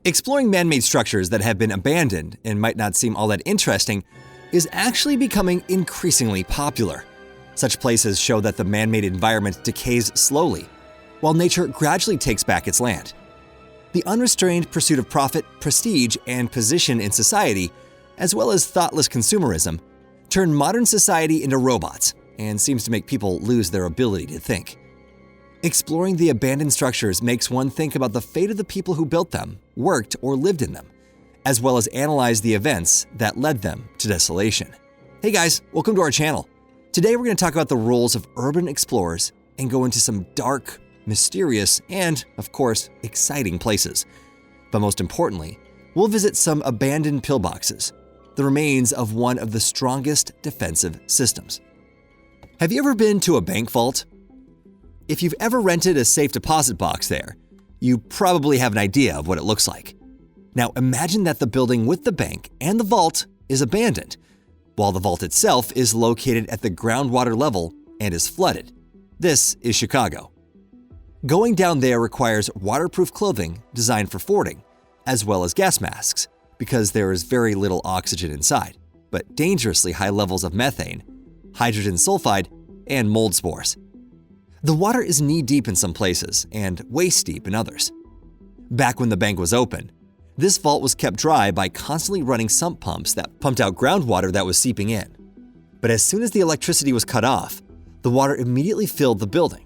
Exploring man-made structures that have been abandoned and might not seem all that interesting is actually becoming increasingly popular. Such places show that the man-made environment decays slowly, while nature gradually takes back its land. The unrestrained pursuit of profit, prestige, and position in society, as well as thoughtless consumerism, turn modern society into robots and seems to make people lose their ability to think. Exploring the abandoned structures makes one think about the fate of the people who built them, worked, or lived in them, as well as analyze the events that led them to desolation. Hey guys, welcome to our channel. Today we're going to talk about the roles of urban explorers and go into some dark, mysterious, and, of course, exciting places. But most importantly, we'll visit some abandoned pillboxes, the remains of one of the strongest defensive systems. Have you ever been to a bank vault? If you've ever rented a safe deposit box there, you probably have an idea of what it looks like. Now imagine that the building with the bank and the vault is abandoned, while the vault itself is located at the groundwater level and is flooded. This is Chicago. Going down there requires waterproof clothing designed for fording, as well as gas masks, because there is very little oxygen inside, but dangerously high levels of methane, hydrogen sulfide, and mold spores. The water is knee-deep in some places and waist-deep in others. Back when the bank was open, this vault was kept dry by constantly running sump pumps that pumped out groundwater that was seeping in. But as soon as the electricity was cut off, the water immediately filled the building.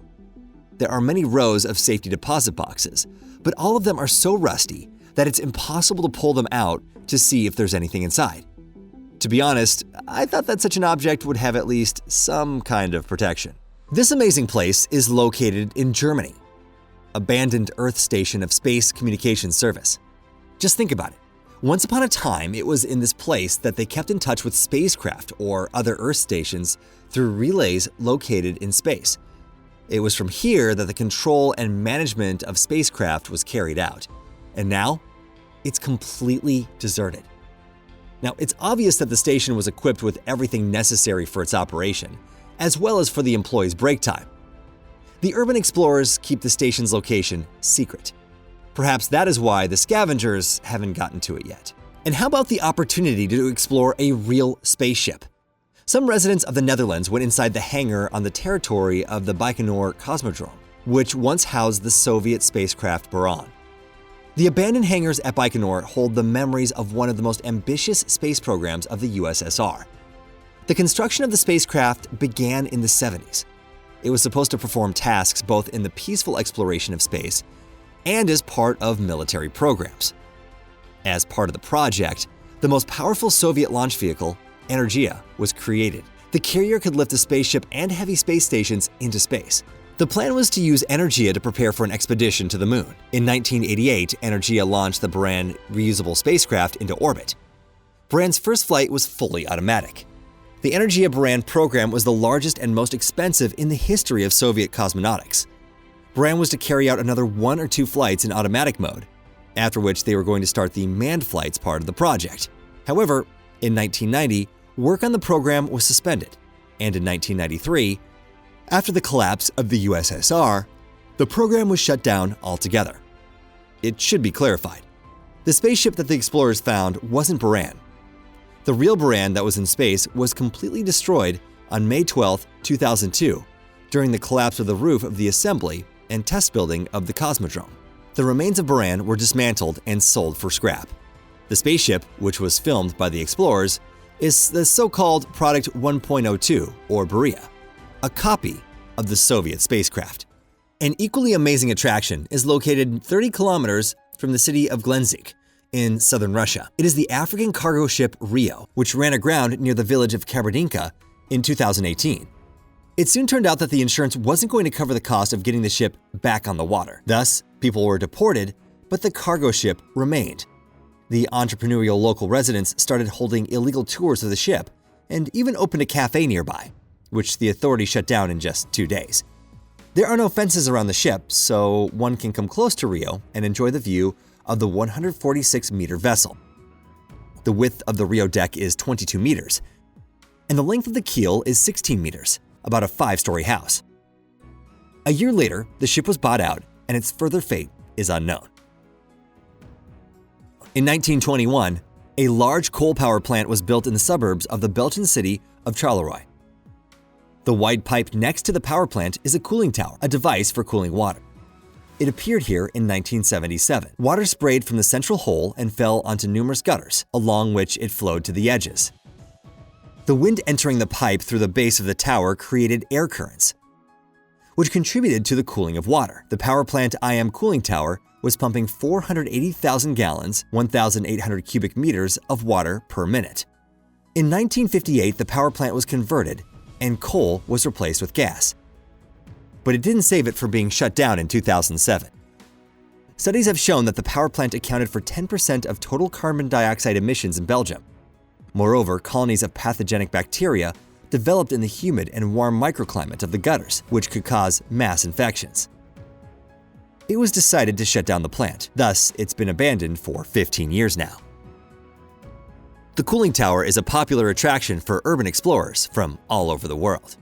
There are many rows of safety deposit boxes, but all of them are so rusty that it's impossible to pull them out to see if there's anything inside. To be honest, I thought that such an object would have at least some kind of protection. This amazing place is located in Germany, abandoned Earth station of Space Communications Service. Just think about it. Once upon a time, it was in this place that they kept in touch with spacecraft or other Earth stations through relays located in space. It was from here that the control and management of spacecraft was carried out. And now, it's completely deserted. Now, it's obvious that the station was equipped with everything necessary for its operation, as well as for the employees' break time. The urban explorers keep the station's location secret. Perhaps that is why the scavengers haven't gotten to it yet. And how about the opportunity to explore a real spaceship? Some residents of the Netherlands went inside the hangar on the territory of the Baikonur Cosmodrome, which once housed the Soviet spacecraft Buran. The abandoned hangars at Baikonur hold the memories of one of the most ambitious space programs of the USSR. The construction of the spacecraft began in the 70s. It was supposed to perform tasks both in the peaceful exploration of space and as part of military programs. As part of the project, the most powerful Soviet launch vehicle, Energia, was created. The carrier could lift a spaceship and heavy space stations into space. The plan was to use Energia to prepare for an expedition to the moon. In 1988, Energia launched the Buran reusable spacecraft into orbit. Buran's first flight was fully automatic. The Energia Buran program was the largest and most expensive in the history of Soviet cosmonautics. Buran was to carry out another 1 or 2 flights in automatic mode, after which they were going to start the manned flights part of the project. However, in 1990, work on the program was suspended, and in 1993, after the collapse of the USSR, the program was shut down altogether. It should be clarified. The spaceship that the explorers found wasn't Buran. The real Buran that was in space was completely destroyed on May 12, 2002, during the collapse of the roof of the assembly and test building of the Cosmodrome. The remains of Buran were dismantled and sold for scrap. The spaceship, which was filmed by the explorers, is the so-called Product 1.02, or Beria, a copy of the Soviet spacecraft. An equally amazing attraction is located 30 kilometers from the city of Glenzik, in southern Russia. It is the African cargo ship Rio, which ran aground near the village of Kabardinka in 2018. It soon turned out that the insurance wasn't going to cover the cost of getting the ship back on the water. Thus, people were deported, but the cargo ship remained. The entrepreneurial local residents started holding illegal tours of the ship and even opened a cafe nearby, which the authorities shut down in just 2 days. There are no fences around the ship, so one can come close to Rio and enjoy the view of the 146-meter vessel. The width of the Rio deck is 22 meters, and the length of the keel is 16 meters, about a 5-story house. A year later, the ship was bought out, and its further fate is unknown. In 1921, a large coal power plant was built in the suburbs of the Belgian city of Charleroi. The wide pipe next to the power plant is a cooling tower, a device for cooling water. It appeared here in 1977. Water sprayed from the central hole and fell onto numerous gutters, along which it flowed to the edges. The wind entering the pipe through the base of the tower created air currents, which contributed to the cooling of water. The power plant IM cooling tower was pumping 480,000 gallons, 1,800 cubic meters of water per minute. In 1958, the power plant was converted and coal was replaced with gas. But it didn't save it from being shut down in 2007. Studies have shown that the power plant accounted for 10% of total carbon dioxide emissions in Belgium. Moreover, colonies of pathogenic bacteria developed in the humid and warm microclimate of the gutters, which could cause mass infections. It was decided to shut down the plant, thus it's been abandoned for 15 years now. The cooling tower is a popular attraction for urban explorers from all over the world.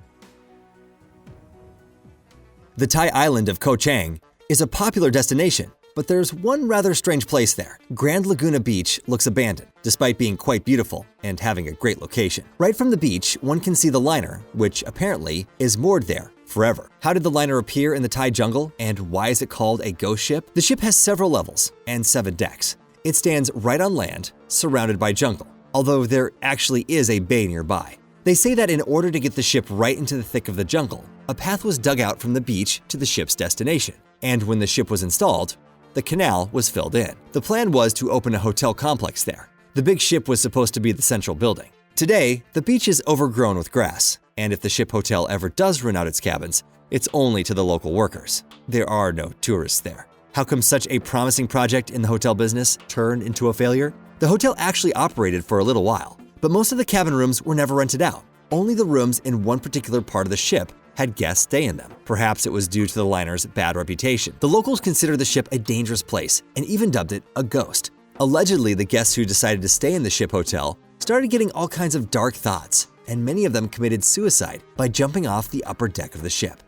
The Thai island of Koh Chang is a popular destination, but there's one rather strange place there. Grand Laguna Beach looks abandoned, despite being quite beautiful and having a great location. Right from the beach, one can see the liner, which apparently is moored there forever. How did the liner appear in the Thai jungle, and why is it called a ghost ship? The ship has several levels and 7 decks. It stands right on land, surrounded by jungle, although there actually is a bay nearby. They say that in order to get the ship right into the thick of the jungle, a path was dug out from the beach to the ship's destination, and when the ship was installed, the canal was filled in. The plan was to open a hotel complex there. The big ship was supposed to be the central building. Today, the beach is overgrown with grass, and if the ship hotel ever does rent out its cabins, it's only to the local workers. There are no tourists there. How come such a promising project in the hotel business turned into a failure? The hotel actually operated for a little while, but most of the cabin rooms were never rented out. Only the rooms in one particular part of the ship had guests stay in them. Perhaps it was due to the liner's bad reputation. The locals considered the ship a dangerous place and even dubbed it a ghost. Allegedly, the guests who decided to stay in the ship hotel started getting all kinds of dark thoughts, and many of them committed suicide by jumping off the upper deck of the ship.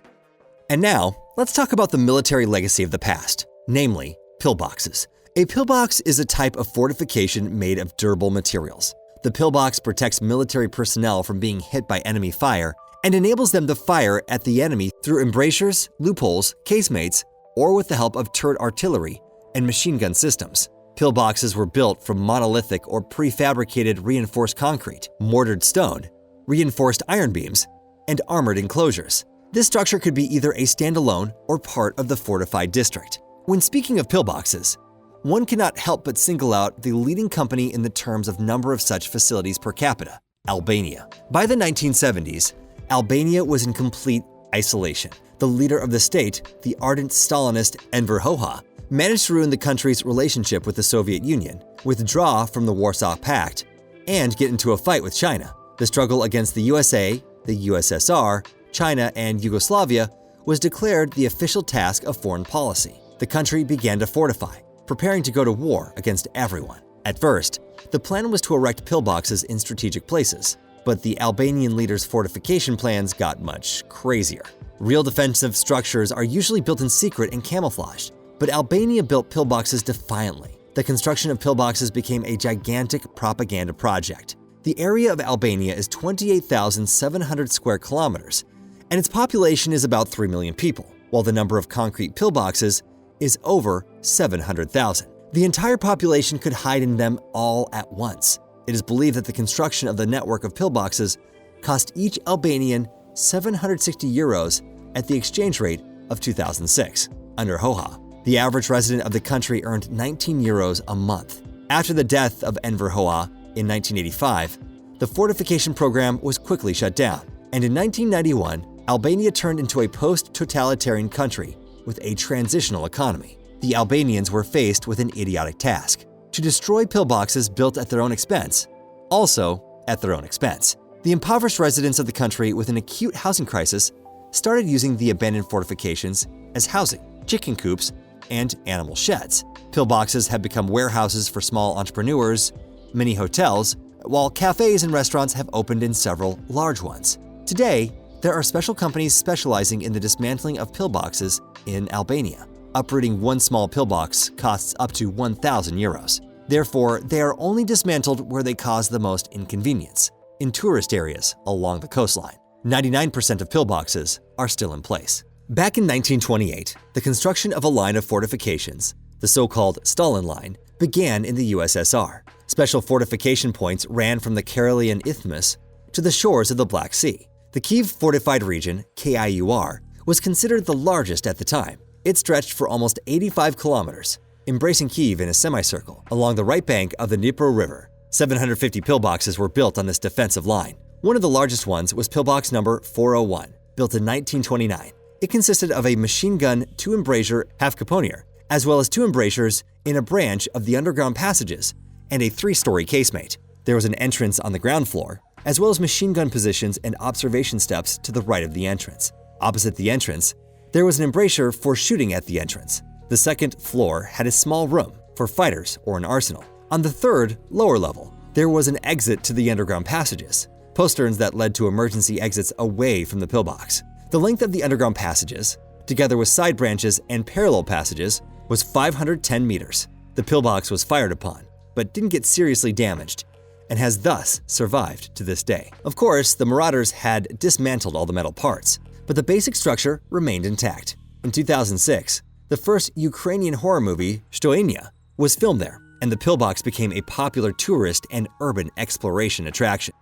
And now, let's talk about the military legacy of the past, namely pillboxes. A pillbox is a type of fortification made of durable materials. The pillbox protects military personnel from being hit by enemy fire and enables them to fire at the enemy through embrasures, loopholes, casemates, or with the help of turret artillery and machine gun systems. Pillboxes were built from monolithic or prefabricated reinforced concrete, mortared stone, reinforced iron beams, and armored enclosures. This structure could be either a standalone or part of the fortified district. When speaking of pillboxes, one cannot help but single out the leading company in the terms of number of such facilities per capita, Albania. By the 1970s, Albania was in complete isolation. The leader of the state, the ardent Stalinist Enver Hoxha, managed to ruin the country's relationship with the Soviet Union, withdraw from the Warsaw Pact, and get into a fight with China. The struggle against the USA, the USSR, China, and Yugoslavia was declared the official task of foreign policy. The country began to fortify, preparing to go to war against everyone. At first, the plan was to erect pillboxes in strategic places, but the Albanian leader's fortification plans got much crazier. Real defensive structures are usually built in secret and camouflaged, but Albania built pillboxes defiantly. The construction of pillboxes became a gigantic propaganda project. The area of Albania is 28,700 square kilometers, and its population is about 3 million people, while the number of concrete pillboxes is over 700,000. The entire population could hide in them all at once. It is believed that the construction of the network of pillboxes cost each Albanian 760 euros at the exchange rate of 2006. Under Hoxha, the average resident of the country earned 19 euros a month. After the death of Enver Hoxha in 1985, the fortification program was quickly shut down, and in 1991, Albania turned into a post-totalitarian country with a transitional economy. The Albanians were faced with an idiotic task: to destroy pillboxes built at their own expense, also at their own expense. The impoverished residents of the country with an acute housing crisis started using the abandoned fortifications as housing, chicken coops, and animal sheds. Pillboxes have become warehouses for small entrepreneurs, many hotels, while cafes and restaurants have opened in several large ones. Today, there are special companies specializing in the dismantling of pillboxes in Albania. Uprooting one small pillbox costs up to 1,000 euros. Therefore, they are only dismantled where they cause the most inconvenience, in tourist areas along the coastline. 99% of pillboxes are still in place. Back in 1928, the construction of a line of fortifications, the so-called Stalin Line, began in the USSR. Special fortification points ran from the Karelian Isthmus to the shores of the Black Sea. The Kiev Fortified Region, KIUR, was considered the largest at the time. It stretched for almost 85 kilometers, embracing Kiev in a semicircle along the right bank of the Dnipro River. 750 pillboxes were built on this defensive line. One of the largest ones was pillbox number 401, built in 1929. It consisted of a machine gun 2-embrasure half caponier, as well as 2 embrasures in a branch of the underground passages and a 3-story casemate. There was an entrance on the ground floor, as well as machine gun positions and observation steps to the right of the entrance. Opposite the entrance, there was an embrasure for shooting at the entrance. The second floor had a small room for fighters or an arsenal. On the third, lower level, there was an exit to the underground passages, posterns that led to emergency exits away from the pillbox. The length of the underground passages, together with side branches and parallel passages, was 510 meters. The pillbox was fired upon, but didn't get seriously damaged, and has thus survived to this day. Of course, the marauders had dismantled all the metal parts, but the basic structure remained intact. In 2006, the first Ukrainian horror movie, Stoinia, was filmed there, and the pillbox became a popular tourist and urban exploration attraction.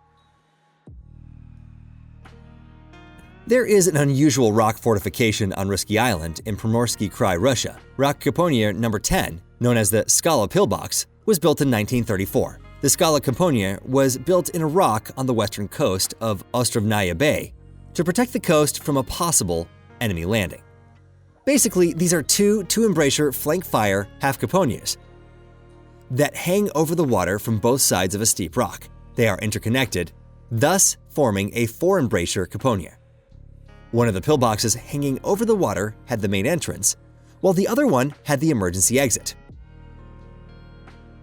There is an unusual rock fortification on Risky Island in Primorsky Krai, Russia. Rock Caponier number 10, known as the Skala Pillbox, was built in 1934. The Skala Caponier was built in a rock on the western coast of Ostrovnaya Bay to protect the coast from a possible enemy landing. Basically, these are two embrasure flank fire half caponiers that hang over the water from both sides of a steep rock. They are interconnected, thus forming a 4-embrasure caponier. One of the pillboxes hanging over the water had the main entrance, while the other one had the emergency exit.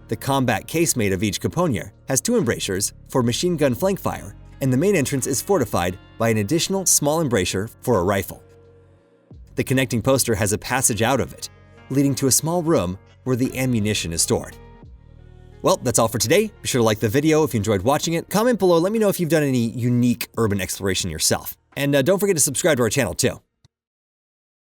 The combat casemate of each caponier has 2 embrasures for machine gun flank fire, and the main entrance is fortified by an additional small embrasure for a rifle. The connecting poster has a passage out of it, leading to a small room where the ammunition is stored. Well, that's all for today. Be sure to like the video if you enjoyed watching it. Comment below, let me know if you've done any unique urban exploration yourself. And don't forget to subscribe to our channel too.